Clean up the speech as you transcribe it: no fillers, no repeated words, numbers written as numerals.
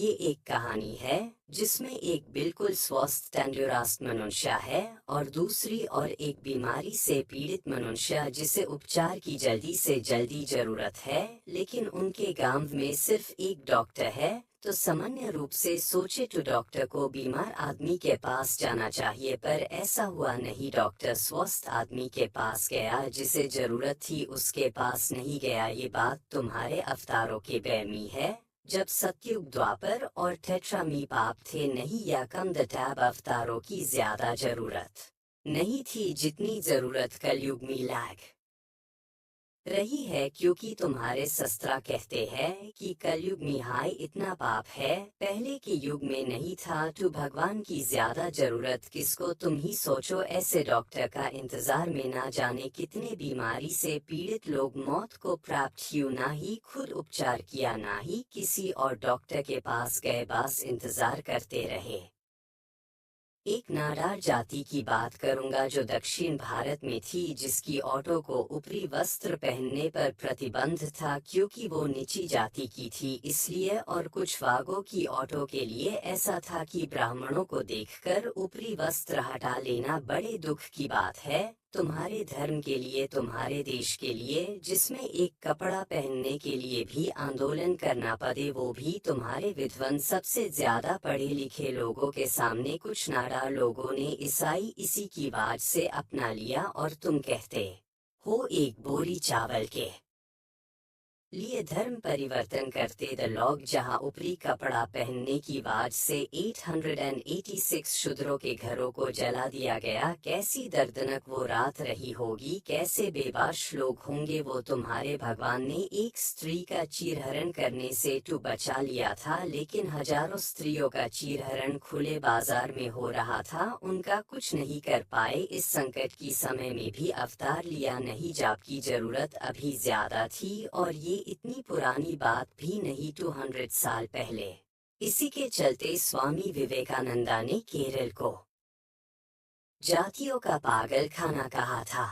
ये एक कहानी है जिसमें एक बिल्कुल स्वस्थ तंदुरुस्त मनुष्य है और दूसरी और एक बीमारी से पीड़ित मनुष्य जिसे उपचार की जल्दी से जल्दी जरूरत है, लेकिन उनके गांव में सिर्फ एक डॉक्टर है। तो सामान्य रूप से सोचे तो डॉक्टर को बीमार आदमी के पास जाना चाहिए, पर ऐसा हुआ नहीं। डॉक्टर स्वस्थ आदमी के पास गया, जिसे जरूरत थी उसके पास नहीं गया। ये बात तुम्हारे अवतारों के बैमी है। जब सतयुग द्वापर और टेट्रामी पाप थे नहीं, या कम दटाब अवतारों की ज्यादा जरूरत नहीं थी जितनी जरूरत कलयुग में लाग रही है, क्योंकि तुम्हारे शस्त्रा कहते हैं कि कलयुग में हाय इतना पाप है, पहले के युग में नहीं था। तो भगवान की ज्यादा जरूरत किसको, तुम ही सोचो। ऐसे डॉक्टर का इंतजार में ना जाने कितने बीमारी से पीड़ित लोग मौत को प्राप्त हुए, ना ही खुद उपचार किया ना ही किसी और डॉक्टर के पास गए, बस इंतजार करते रहे। एक नाडार जाति की बात करूंगा जो दक्षिण भारत में थी, जिसकी औरतों को ऊपरी वस्त्र पहनने पर प्रतिबंध था क्योंकि वो नीची जाति की थी इसलिए, और कुछ वागों की औरतों के लिए ऐसा था कि ब्राह्मणों को देखकर ऊपरी वस्त्र हटा लेना बड़े दुख की बात है। तुम्हारे धर्म के लिए, तुम्हारे देश के लिए, जिसमें एक कपड़ा पहनने के लिए भी आंदोलन करना पड़े, वो भी तुम्हारे विद्वान सबसे ज्यादा पढ़े लिखे लोगों के सामने कुछ नाड़ा लोगों ने ईसाई इसी की बात से अपना लिया, और तुम कहते हो एक बोरी चावल के लिए धर्म परिवर्तन करते द लोग, जहां ऊपरी कपड़ा पहनने की बात से 886 शूद्रों के घरों को जला दिया गया। कैसी दर्दनाक वो रात रही होगी, कैसे बेबाश लोग होंगे वो। तुम्हारे भगवान ने एक स्त्री का चीरहरण करने से तो बचा लिया था, लेकिन हजारों स्त्रियों का चीरहरण खुले बाजार में हो रहा था, उनका कुछ नहीं कर पाए। इस संकट की समय में भी अवतार लिया नहीं, जाप की जरूरत अभी ज्यादा थी, और ये इतनी पुरानी बात भी नहीं, 200 साल पहले। इसी के चलते स्वामी विवेकानंदा ने केरल को जातियों का पागल खाना कहा था।